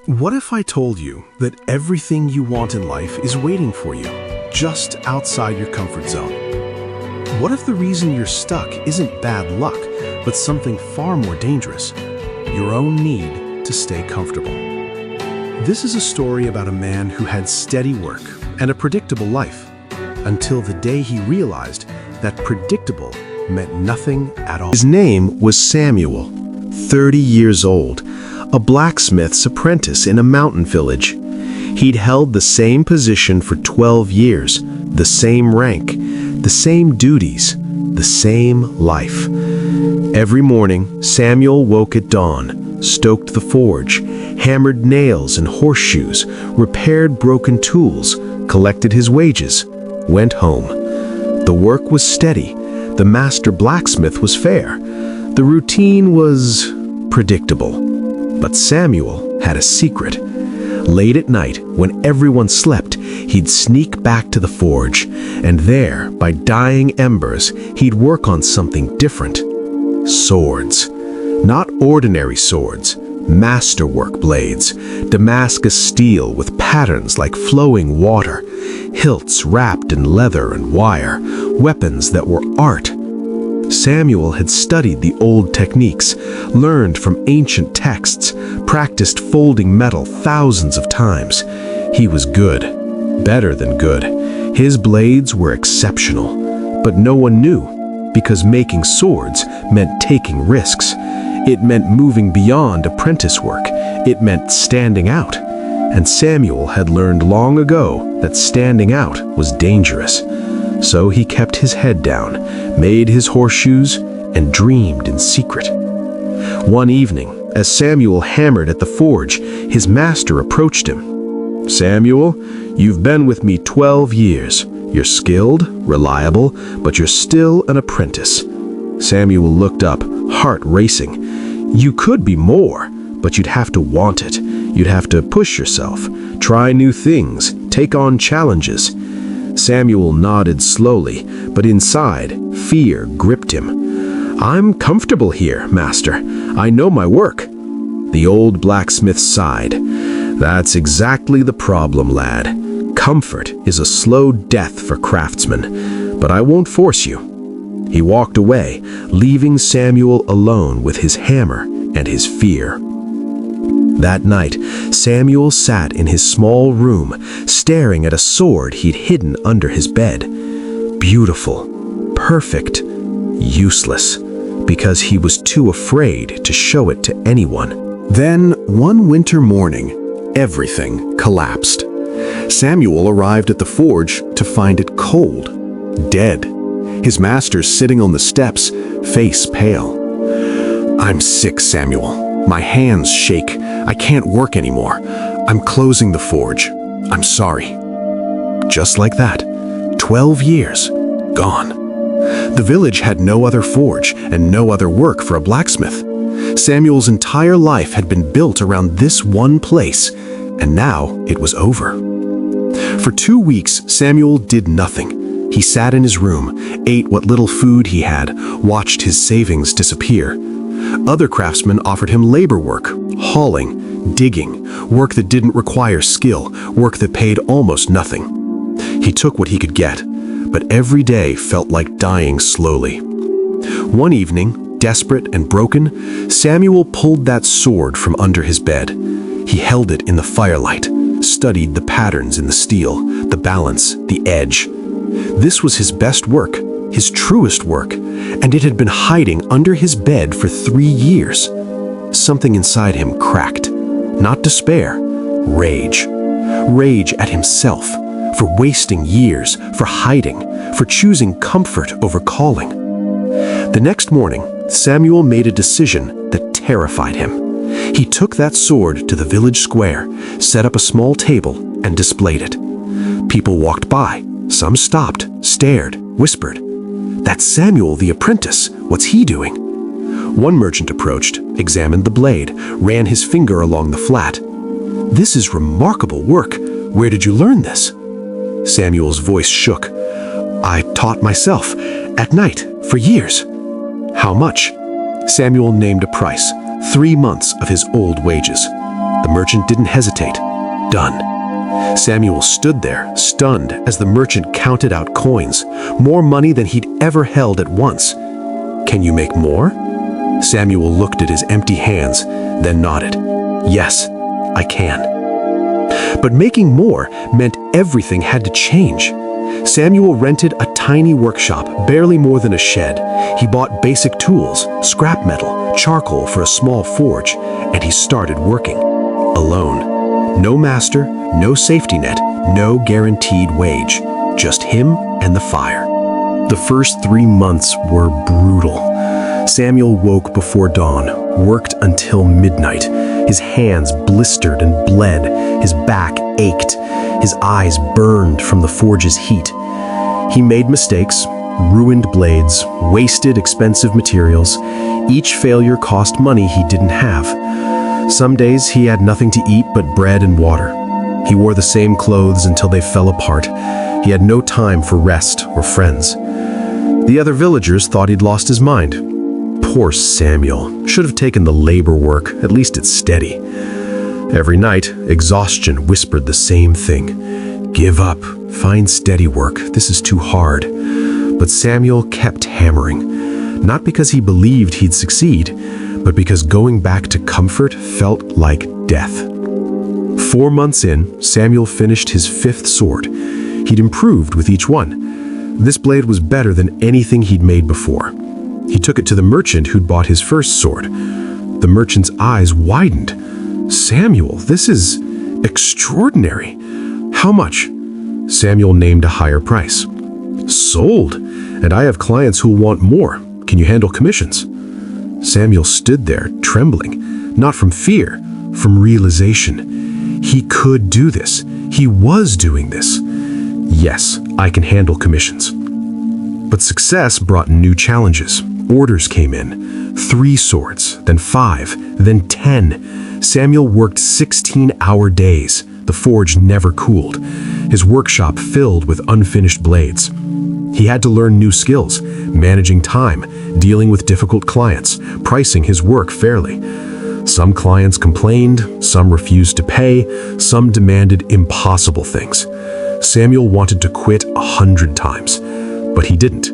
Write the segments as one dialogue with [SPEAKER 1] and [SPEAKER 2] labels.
[SPEAKER 1] What if I told you that everything you want in life is waiting for you, just outside your comfort zone? What if the reason you're stuck isn't bad luck, but something far more dangerous, your own need to stay comfortable? This is a story about a man who had steady work and a predictable life, until the day he realized that predictable meant nothing at all. His name was Samuel, 30 years old, a blacksmith's apprentice in a mountain village. He'd held the same position for 12 years, the same rank, the same duties, the same life. Every morning, Samuel woke at dawn, stoked the forge, hammered nails and horseshoes, repaired broken tools, collected his wages, went home. The work was steady. The master blacksmith was fair. The routine was predictable. But Samuel had a secret. Late at night, when everyone slept, he'd sneak back to the forge, and there, by dying embers, he'd work on something different. Swords. Not ordinary swords, masterwork blades, Damascus steel with patterns like flowing water, hilts wrapped in leather and wire, weapons that were art. Samuel had studied the old techniques, learned from ancient texts, practiced folding metal thousands of times. He was good, better than good. His blades were exceptional, but no one knew, because making swords meant taking risks. It meant moving beyond apprentice work. It meant standing out. And Samuel had learned long ago that standing out was dangerous. So he kept his head down, made his horseshoes, and dreamed in secret. One evening, as Samuel hammered at the forge, his master approached him. "Samuel, you've been with me 12 years. You're skilled, reliable, but you're still an apprentice." Samuel looked up, heart racing. "You could be more, but you'd have to want it. You'd have to push yourself, try new things, take on challenges." Samuel nodded slowly, but inside, fear gripped him. "I'm comfortable here, master. I know my work." The old blacksmith sighed. "That's exactly the problem, lad. Comfort is a slow death for craftsmen, but I won't force you." He walked away, leaving Samuel alone with his hammer and his fear. That night, Samuel sat in his small room, staring at a sword he'd hidden under his bed. Beautiful, perfect, useless, because he was too afraid to show it to anyone. Then, one winter morning, everything collapsed. Samuel arrived at the forge to find it cold, dead. His master sitting on the steps, face pale. "I'm sick, Samuel. My hands shake. I can't work anymore. I'm closing the forge. I'm sorry." Just like that, 12 years, gone. The village had no other forge and no other work for a blacksmith. Samuel's entire life had been built around this one place, and now it was over. For 2 weeks, Samuel did nothing. He sat in his room, ate what little food he had, watched his savings disappear. Other craftsmen offered him labor work, hauling, digging, work that didn't require skill, work that paid almost nothing. He took what he could get, but every day felt like dying slowly. One evening, desperate and broken, Samuel pulled that sword from under his bed. He held it in the firelight, studied the patterns in the steel, the balance, the edge. This was his best work, his truest work, and it had been hiding under his bed for 3 years. Something inside him cracked. Not despair, rage. Rage at himself, for wasting years, for hiding, for choosing comfort over calling. The next morning, Samuel made a decision that terrified him. He took that sword to the village square, set up a small table, and displayed it. People walked by. Some stopped, stared, whispered, "That's Samuel the apprentice. What's he doing?" One merchant approached, examined the blade, ran his finger along the flat. "This is remarkable work. Where did you learn this?" Samuel's voice shook. "I taught myself, at night, for years." "How much?" Samuel named a price, 3 months of his old wages. The merchant didn't hesitate. Done. Samuel stood there, stunned, as the merchant counted out coins, more money than he'd ever held at once. "Can you make more?" Samuel looked at his empty hands, then nodded. "Yes, I can." But making more meant everything had to change. Samuel rented a tiny workshop, barely more than a shed. He bought basic tools, scrap metal, charcoal for a small forge, and he started working. Alone. No master, no safety net, no guaranteed wage. Just him and the fire. The first 3 months were brutal. Samuel woke before dawn, worked until midnight. His hands blistered and bled, his back ached, his eyes burned from the forge's heat. He made mistakes, ruined blades, wasted expensive materials. Each failure cost money he didn't have. Some days he had nothing to eat but bread and water. He wore the same clothes until they fell apart. He had no time for rest or friends. The other villagers thought he'd lost his mind. Poor Samuel. Should have taken the labor work. At least it's steady. Every night, exhaustion whispered the same thing. "Give up. Find steady work. This is too hard." But Samuel kept hammering. Not because he believed he'd succeed, but because going back to comfort felt like death. 4 months in, Samuel finished his 5th sword. He'd improved with each one. This blade was better than anything he'd made before. He took it to the merchant who'd bought his first sword. The merchant's eyes widened. "Samuel, this is extraordinary. How much?" Samuel named a higher price. "Sold, and I have clients who'll want more. Can you handle commissions?" Samuel stood there, trembling, not from fear, from realization. He could do this. He was doing this. "Yes, I can handle commissions." But success brought new challenges. Orders came in. 3 swords, then 5, then 10. Samuel worked 16-hour days. The forge never cooled. His workshop filled with unfinished blades. He had to learn new skills, managing time, dealing with difficult clients, pricing his work fairly. Some clients complained, some refused to pay, some demanded impossible things. Samuel wanted to quit 100 times, but he didn't,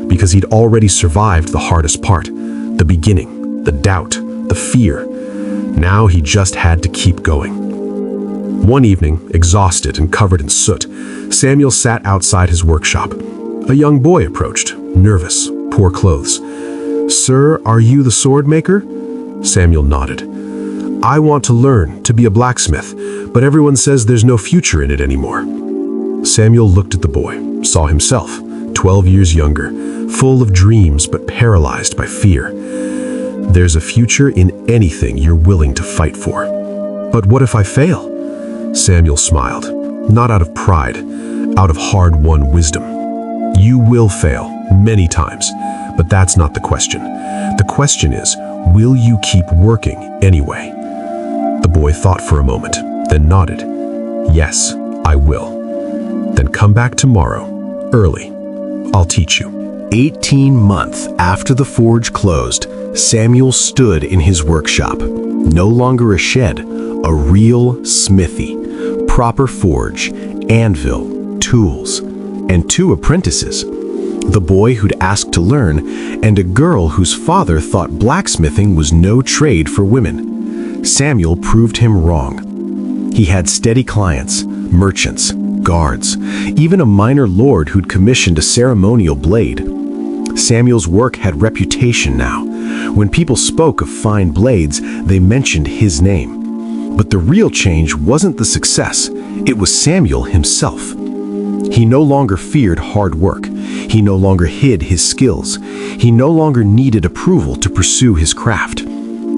[SPEAKER 1] because he'd already survived the hardest part, the beginning, the doubt, the fear. Now he just had to keep going. One evening, exhausted and covered in soot, Samuel sat outside his workshop. A young boy approached, nervous, poor clothes. "Sir, are you the sword maker?" Samuel nodded. "I want to learn, to be a blacksmith, but everyone says there's no future in it anymore." Samuel looked at the boy, saw himself, 12 years younger, full of dreams but paralyzed by fear. "There's a future in anything you're willing to fight for." "But what if I fail?" Samuel smiled, not out of pride, out of hard-won wisdom. "You will fail, many times, but that's not the question. The question is, will you keep working anyway?" The boy thought for a moment, then nodded. "Yes, I will." "Then come back tomorrow, early. I'll teach you." 18 months after the forge closed, Samuel stood in his workshop. No longer a shed, a real smithy. Proper forge, anvil, tools, and 2 apprentices. The boy who'd asked to learn, and a girl whose father thought blacksmithing was no trade for women. Samuel proved him wrong. He had steady clients, merchants, guards, even a minor lord who'd commissioned a ceremonial blade. Samuel's work had reputation now. When people spoke of fine blades, they mentioned his name. But the real change wasn't the success, it was Samuel himself. He no longer feared hard work. He no longer hid his skills. He no longer needed approval to pursue his craft.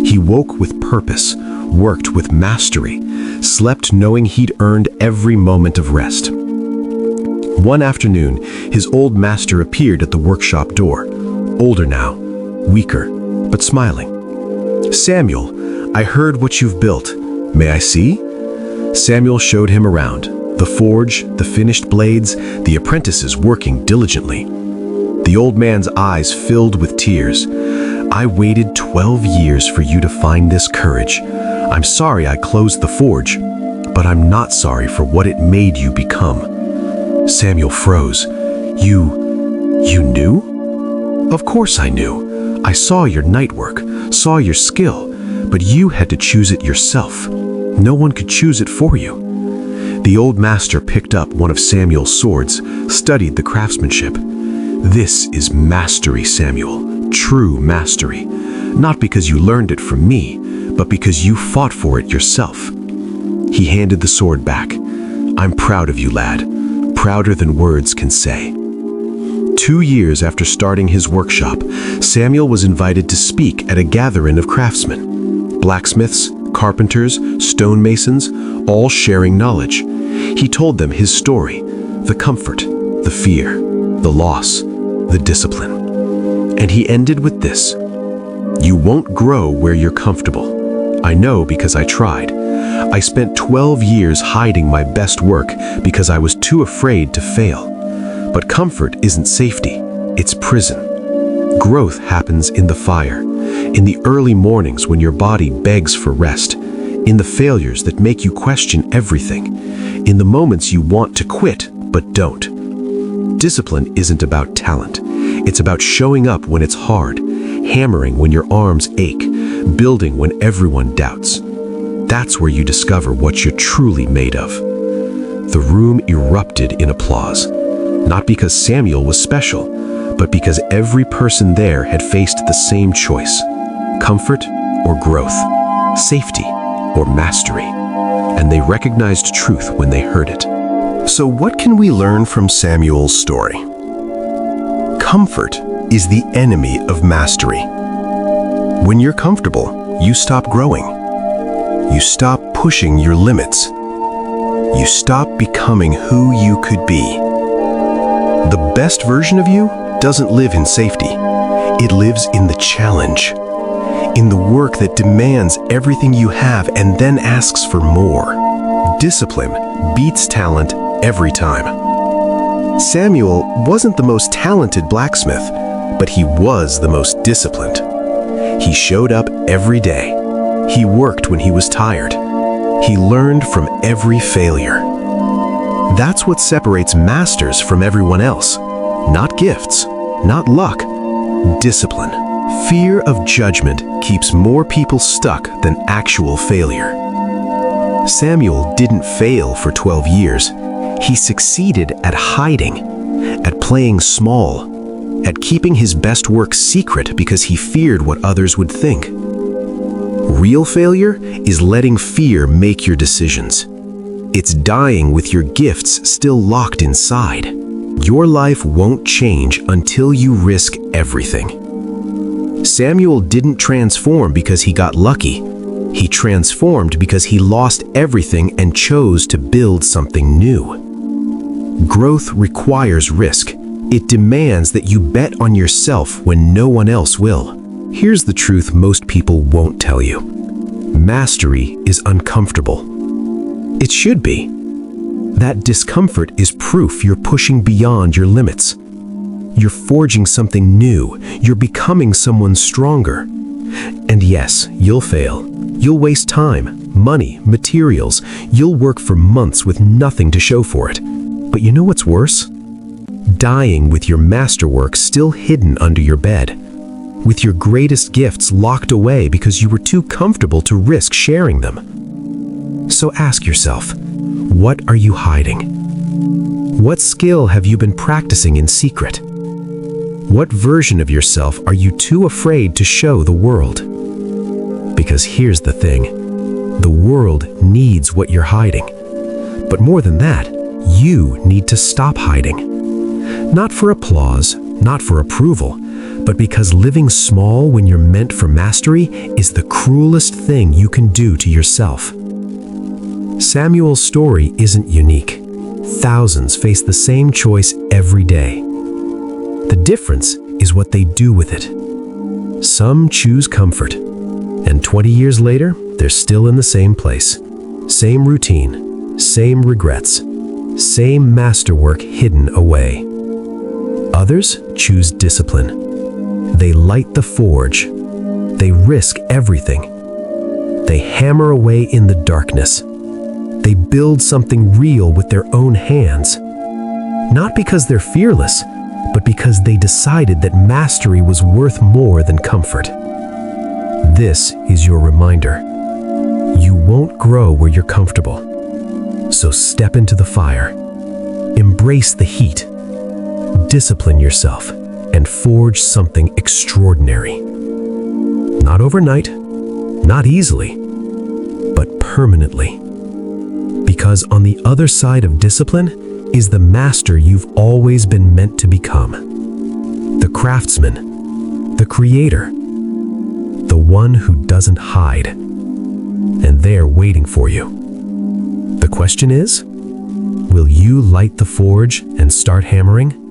[SPEAKER 1] He woke with purpose, worked with mastery, slept knowing he'd earned every moment of rest. One afternoon, his old master appeared at the workshop door, older now, weaker, but smiling. "Samuel, I heard what you've built. May I see?" Samuel showed him around. The forge, the finished blades, the apprentices working diligently. The old man's eyes filled with tears. "I waited 12 years for you to find this courage. I'm sorry I closed the forge, but I'm not sorry for what it made you become." Samuel froze. You knew?" "Of course I knew. I saw your night work, saw your skill, but you had to choose it yourself. No one could choose it for you." The old master picked up one of Samuel's swords, studied the craftsmanship. "This is mastery, Samuel, true mastery. Not because you learned it from me, but because you fought for it yourself." He handed the sword back. "I'm proud of you, lad. Prouder than words can say." 2 years after starting his workshop, Samuel was invited to speak at a gathering of craftsmen. Blacksmiths, carpenters, stonemasons, all sharing knowledge. He told them his story, the comfort, the fear, the loss, the discipline. And he ended with this: "You won't grow where you're comfortable. I know because I tried. I spent 12 years hiding my best work because I was too afraid to fail. But comfort isn't safety, it's prison. Growth happens in the fire, in the early mornings when your body begs for rest, in the failures that make you question everything, in the moments you want to quit but don't. Discipline isn't about talent. It's about showing up when it's hard, hammering when your arms ache, building when everyone doubts. That's where you discover what you're truly made of." The room erupted in applause, not because Samuel was special, but because every person there had faced the same choice: comfort or growth, safety or mastery. And they recognized truth when they heard it. So what can we learn from Samuel's story? Comfort is the enemy of mastery. When you're comfortable, you stop growing. You stop pushing your limits. You stop becoming who you could be. The best version of you doesn't live in safety. It lives in the challenge, in the work that demands everything you have and then asks for more. Discipline beats talent every time. Samuel wasn't the most talented blacksmith, but he was the most disciplined. He showed up every day. He worked when he was tired. He learned from every failure. That's what separates masters from everyone else. Not gifts, not luck, discipline. Fear of judgment keeps more people stuck than actual failure. Samuel didn't fail for 12 years. He succeeded at hiding, at playing small, at keeping his best work secret because he feared what others would think. Real failure is letting fear make your decisions. It's dying with your gifts still locked inside. Your life won't change until you risk everything. Samuel didn't transform because he got lucky. He transformed because he lost everything and chose to build something new. Growth requires risk. It demands that you bet on yourself when no one else will. Here's the truth most people won't tell you. Mastery is uncomfortable. It should be. That discomfort is proof you're pushing beyond your limits. You're forging something new. You're becoming someone stronger. And yes, you'll fail. You'll waste time, money, materials. You'll work for months with nothing to show for it. But you know what's worse? Dying with your masterwork still hidden under your bed. With your greatest gifts locked away because you were too comfortable to risk sharing them. So ask yourself, what are you hiding? What skill have you been practicing in secret? What version of yourself are you too afraid to show the world? Because here's the thing, the world needs what you're hiding. But more than that, you need to stop hiding. Not for applause, not for approval, but because living small when you're meant for mastery is the cruelest thing you can do to yourself. Samuel's story isn't unique. Thousands face the same choice every day. The difference is what they do with it. Some choose comfort, and 20 years later, they're still in the same place. Same routine, same regrets, same masterwork hidden away. Others choose discipline. They light the forge. They risk everything.
[SPEAKER 2] They hammer away in the darkness. They build something real with their own hands. Not because they're fearless, but because they decided that mastery was worth more than comfort. This is your reminder. You won't grow where you're comfortable. So step into the fire. Embrace the heat. Discipline yourself and forge something extraordinary. Not overnight, not easily, but permanently. Because on the other side of discipline is the master you've always been meant to become. The craftsman, the creator, the one who doesn't hide. And they're waiting for you. The question is, will you light the forge and start hammering?